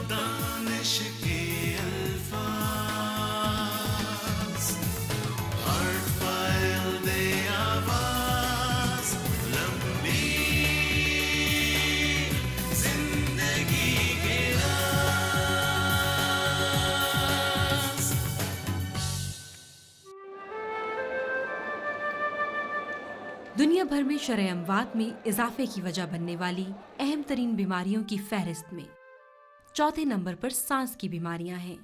दानिश के अल्फाज, हर्फ फाइल दे आवाज, लंबी जिंदगी के राज। दुनिया भर में शरह अमवात में इजाफे की वजह बनने वाली अहम तरीन बीमारियों की फहरिस्त में चौथे नंबर पर सांस की बीमारियां हैं।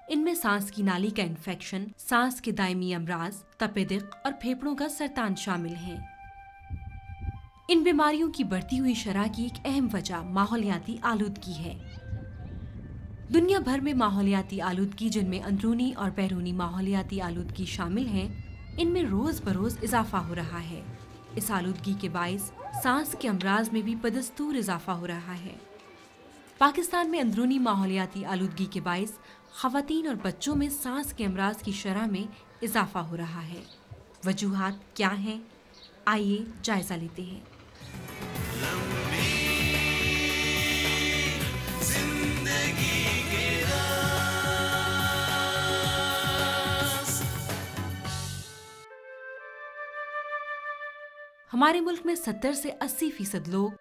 इनमें सांस की नाली का इन्फेक्शन, सांस के दायमी अमराज, तपेदिक और फेफड़ों का सरतान शामिल हैं। इन बीमारियों की बढ़ती हुई शरह की एक अहम वजह माहौलियाती आलूदगी है। दुनिया भर में माहौलियाती आलूदगी, जिनमें अंदरूनी और बैरूनी माहौलियाती आलूदगी शामिल हैं, इनमें रोज बरोज इजाफा हो रहा है। इस आलूदगी के बाइस सांस के अमराज में भी बदस्तूर इजाफा हो रहा है। पाकिस्तान में अंदरूनी माहौलियाती आलूदगी के बाइस खवातीन और बच्चों में सांस के अमराज की शरह में इजाफा हो रहा है। वजूहात क्या हैं? आइए जायजा लेते हैं। हमारे मुल्क में 70 से 80% लोग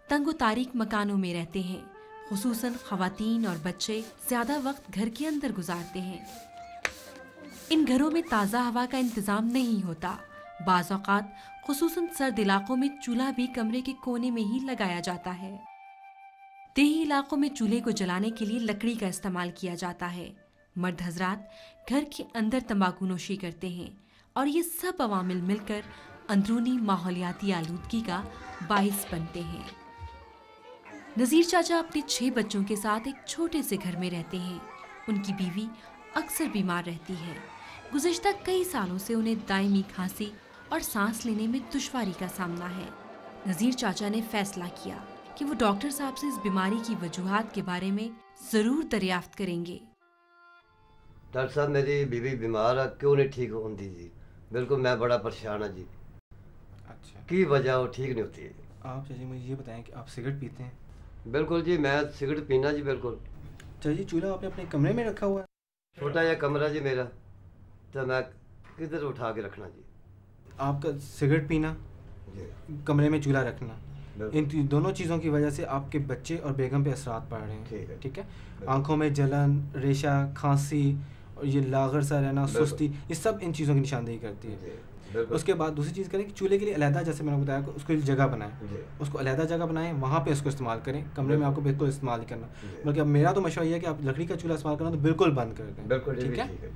तंगो तारीक मकानों में रहते हैं। खुसूसन खवातीन और बच्चे ज्यादा वक्त घर के अंदर गुजारते हैं। इन घरों में ताज़ा हवा का इंतजाम नहीं होता। बाज़ औक़ात खुसूसन सर्द इलाकों में चूल्हा भी कमरे के कोने में ही लगाया जाता है। देही इलाकों में चूल्हे को जलाने के लिए लकड़ी का इस्तेमाल किया जाता है। मर्द हजरात घर के अंदर तंबाकू नोशी करते हैं और ये सब अवामिल मिलकर अंदरूनी माहौलियाती आलूदगी का बाइस बनते हैं। नज़ीर चाचा अपने 6 बच्चों के साथ एक छोटे से घर में रहते हैं। उनकी बीवी अक्सर बीमार रहती है। गुज़िश्ता कई सालों से उन्हें दायमी खांसी और सांस लेने में दुश्वारी का सामना है। नज़ीर चाचा ने फैसला किया कि वो डॉक्टर साहब से इस बीमारी की वजूहात के बारे में ज़रूर दरियाफ्त करेंगे। डॉक्टर साहब, मेरी बीवी बीमार है, क्यों नहीं ठीक होती जी? बिल्कुल मैं बड़ा परेशान है जी। अच्छा, की वजह वो ठीक नहीं होती है। आप चाची मुझे ये बताएं कि आप सिगरेट पीते हैं? बिल्कुल जी, मैं सिगरेट पीना जी। बिल्कुल। चाची, चूल्हा आपने अपने कमरे में रखा हुआ है? छोटा यह कमरा जी मेरा, तो मैं किधर उठा के रखना जी? आपका सिगरेट पीना जी, कमरे में चूल्हा रखना, बिल्कुल। इन दोनों चीज़ों की वजह से आपके बच्चे और बेगम पे असरात पड़ रहे हैं। ठीक है, ठीक है। आंखों में जलन, रेशा, खांसी और ये लागर सा रहना, सुस्ती, ये सब इन चीज़ों की निशानदेही करती है। उसके बाद दूसरी चीज़ करें कि चूल्हे के लिए अलहदा, जैसे मैंने बताया, उसको एक जगह बनाएं, उसको अलहदा जगह बनाएं, वहाँ पे इसको इस्तेमाल करें। कमरे में आपको बिल्कुल इस्तेमाल नहीं करना। बल्कि अब मेरा तो मशवरा ये है कि आप लकड़ी का चूल्हा इस्तेमाल करना तो बिल्कुल बंद कर दें। बिल्कुल, ठीक है।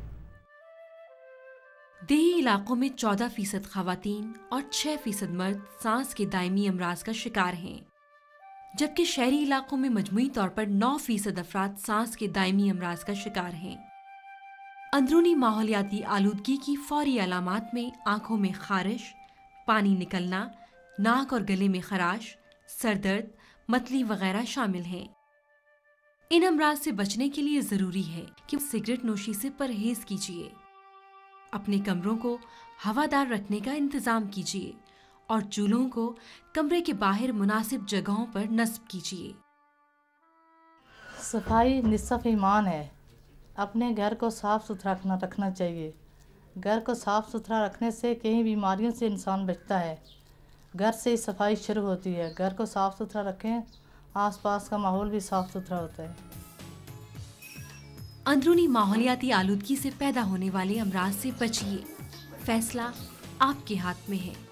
देही इलाकों में 14% खवातीन और 6% मर्द सांस के दायमी अमराज का शिकार हैं, जबकि शहरी इलाकों में मजमूई तौर पर 9% अफराद सांस के दायमी अमराज का शिकार हैं। अंदरूनी माहौलियाती आलूदगी की फौरी अलामात में आंखों में खारिश, पानी निकलना, नाक और गले में खराश, सरदर्द, मतली वगैरह शामिल हैं। इन अमराज से बचने के लिए जरूरी है कि सिगरेट नोशी से परहेज कीजिए। अपने कमरों को हवादार रखने का इंतजाम कीजिए और चूल्हों को कमरे के बाहर मुनासिब जगहों पर नस्ब कीजिए। सफाई निस्फ़ ईमान है। अपने घर को साफ़ सुथरा रखना चाहिए। घर को साफ़ सुथरा रखने से कई बीमारियों से इंसान बचता है। घर से ही सफाई शुरू होती है। घर को साफ़ सुथरा रखें, आसपास का माहौल भी साफ़ सुथरा होता है। अंदरूनी माहौलियाती आलूदगी से पैदा होने वाले अमराज से बचिए। फैसला आपके हाथ में है।